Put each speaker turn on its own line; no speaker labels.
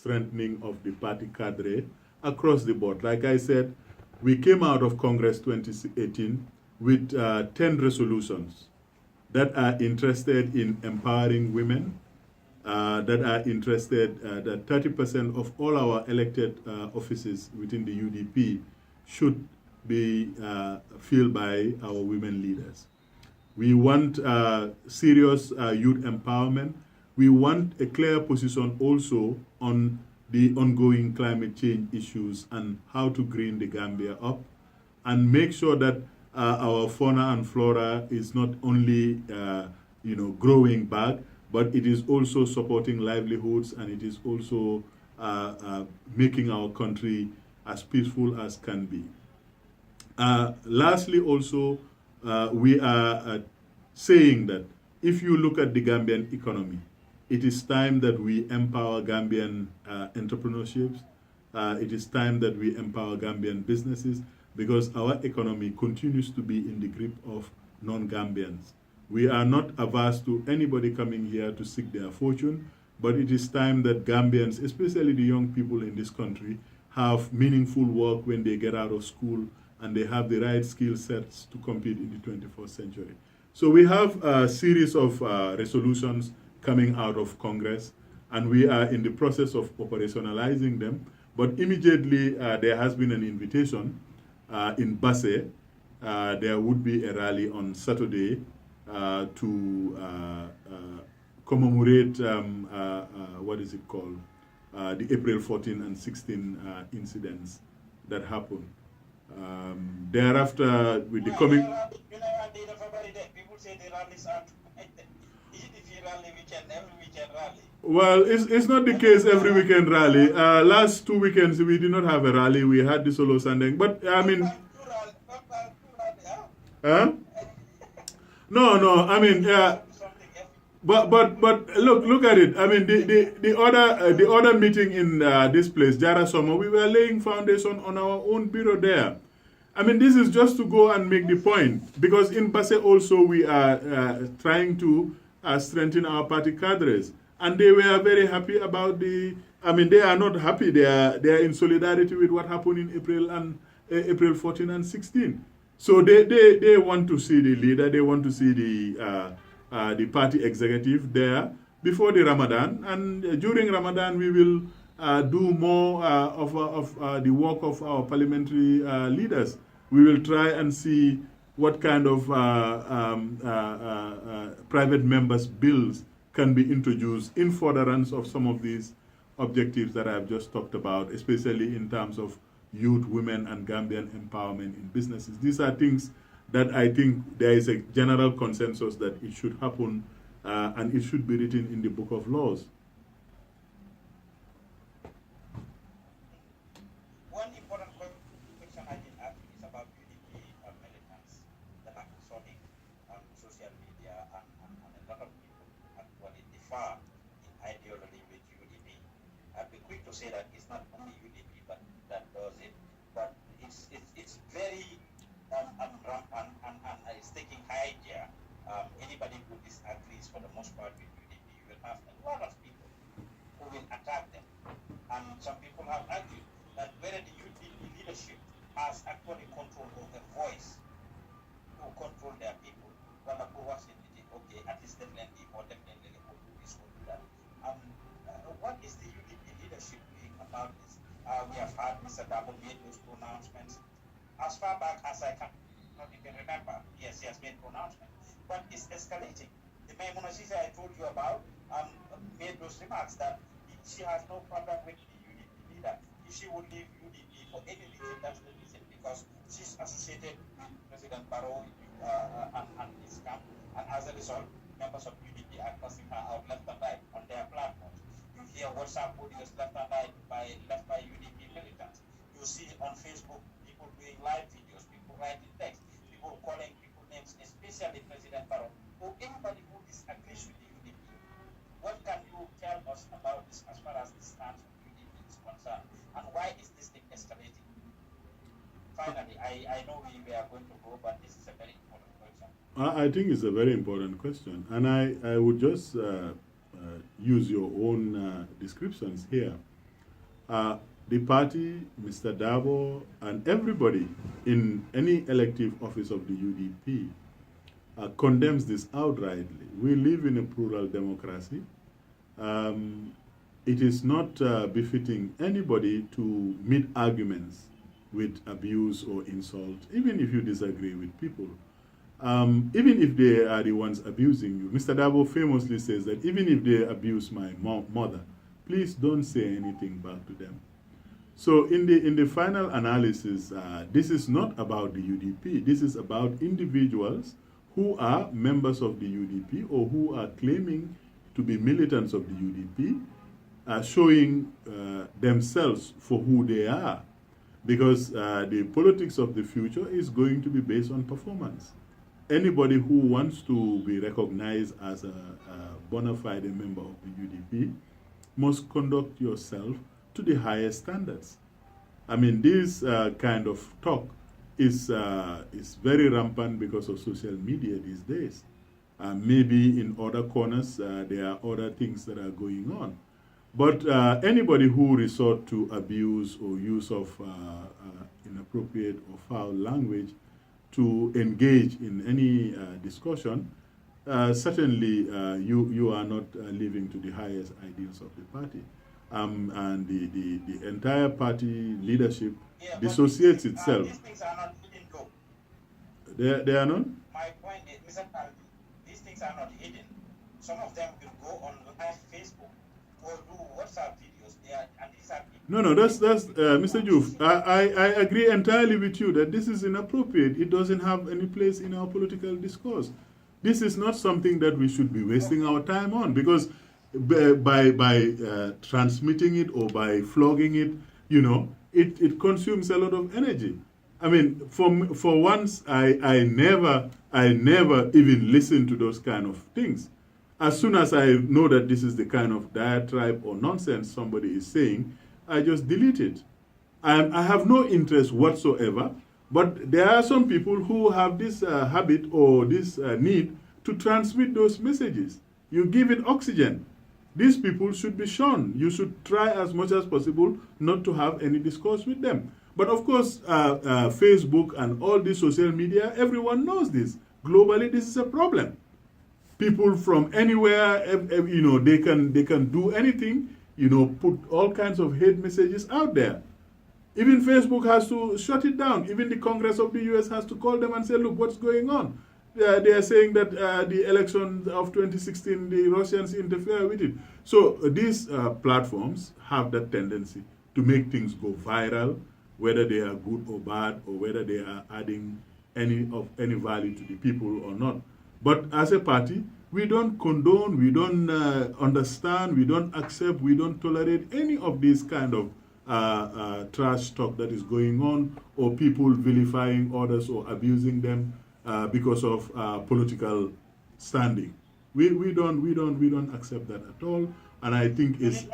strengthening of the party cadre across the board. Like I said, we came out of Congress 2018 with 10 resolutions that are interested in empowering women, that are interested that 30% of all our elected offices within the UDP should be filled by our women leaders. We want serious youth empowerment. We want a clear position also on the ongoing climate change issues and how to green the Gambia up and make sure that our fauna and flora is not only growing back, but it is also supporting livelihoods, and it is also making our country as peaceful as can be. Lastly, also, we are saying that if you look at the Gambian economy, it is time that we empower Gambian entrepreneurships. It is time that we empower Gambian businesses, because our economy continues to be in the grip of non-Gambians. We are not averse to anybody coming here to seek their fortune, but it is time that Gambians, especially the young people in this country, have meaningful work when they get out of school and they have the right skill sets to compete in the 21st century. So we have a series of resolutions coming out of Congress, and we are in the process of operationalizing them. But immediately there has been an invitation in Basse. There would be a rally on Saturday to commemorate, what is it called, the April 14 and 16 incidents that happened. Thereafter, with the coming... People say the rallies are rally weekend, every weekend rally. Well, it's not the case every weekend rally. Last 2 weekends, we did not have a rally. We had the solo Sandeng. But, I mean... Huh? No, I mean... But look at it. I mean, the other meeting in this place, Jara Summer, we were laying foundation on our own bureau there. I mean, this is just to go and make the point, because in Basse also we are trying to strengthen our party cadres, and they were very happy about the. I mean, they are not happy. They are in solidarity with what happened in April 14 and 16. So they want to see the leader. They want to see the party executive there before the Ramadan, and during Ramadan we will do more of the work of our parliamentary leaders. We will try and see what kind of private members' bills can be introduced in furtherance of some of these objectives that I've just talked about, especially in terms of youth, women, and Gambian empowerment in businesses. These are things that I think there is a general consensus that it should happen and it should be written in the book of laws.
One important question I did ask is about UDP militants that are concerning social media, and a lot of people actually differ in ideology with UDP. I'd be quick to say that it's not only UDP but that does it, but it's very and it's taking high gear. Anybody who disagrees, for the most part, with UDP, you will have a lot of people who will attack them. And some people have argued that whether the UDP leadership has actually control of the voice to control their people, well, of course, okay, at least definitely or definitely will do this, will do that. What is the UDP leadership doing about this? We have had Mr. Double made those pronouncements. As far back as I can not even remember, yes, he has made pronouncements, but it's escalating. The Maimuna Sisa I told you about made those remarks that she has no problem with the UDP leader. If she would leave UDP for any reason, that's the reason, because she's associated with President Barrow and his camp, and as a result, members of UDP are cussing her out left and right on their platforms. You hear WhatsApp audios left and right left by UDP militants. You see on Facebook people doing live videos, people writing text, people calling people names, especially President Barrow, or anybody who disagrees with the UDP. What can you tell us about this as far as the stance of UDP is concerned, and why is this thing escalating? Finally, I know we are going to go, but this is a very important question.
I think it's a very important question, and I would just use your own descriptions here. The party, Mr. Dabo, and everybody in any elective office of the UDP condemns this outrightly. We live in a plural democracy. It is not befitting anybody to meet arguments with abuse or insult, even if you disagree with people. Even if they are the ones abusing you. Mr. Dabo famously says that even if they abuse my mother, please don't say anything back to them. So in the final analysis, this is not about the UDP. This is about individuals who are members of the UDP or who are claiming to be militants of the UDP, showing themselves for who they are. Because the politics of the future is going to be based on performance. Anybody who wants to be recognized as a bona fide member of the UDP must conduct yourself to the highest standards. I mean, this kind of talk is very rampant because of social media these days. Maybe in other corners, there are other things that are going on. But anybody who resort to abuse or use of inappropriate or foul language to engage in any discussion, certainly you are not living to the highest ideals of the party. And the entire party leadership dissociates itself.
These things are not hidden, though.
They are not?
My point is, Mr. Taal, these things are not hidden. Some of them will go on live Facebook or do WhatsApp videos. And these are people.
No, that's Mr. Juf. I agree entirely with you that this is inappropriate. It doesn't have any place in our political discourse. This is not something that we should be wasting our time on, because by transmitting it or by flogging it, it consumes a lot of energy. I mean, for once, I never even listen to those kind of things. As soon as I know that this is the kind of diatribe or nonsense somebody is saying, I just delete it. I have no interest whatsoever, but there are some people who have this habit or this need to transmit those messages. You give it oxygen. These people should be shunned. You should try as much as possible not to have any discourse with them. But of course, Facebook and all this social media, everyone knows this. Globally, this is a problem. People from anywhere, they can do anything, put all kinds of hate messages out there. Even Facebook has to shut it down. Even the Congress of the US has to call them and say, look, what's going on? They are saying that the election of 2016, the Russians interfere with it. So these platforms have that tendency to make things go viral, whether they are good or bad, or whether they are adding any value to the people or not. But as a party, we don't condone, we don't understand, we don't accept, we don't tolerate any of this kind of trash talk that is going on, or people vilifying others or abusing them because of political standing. We don't accept that at all, and I think it's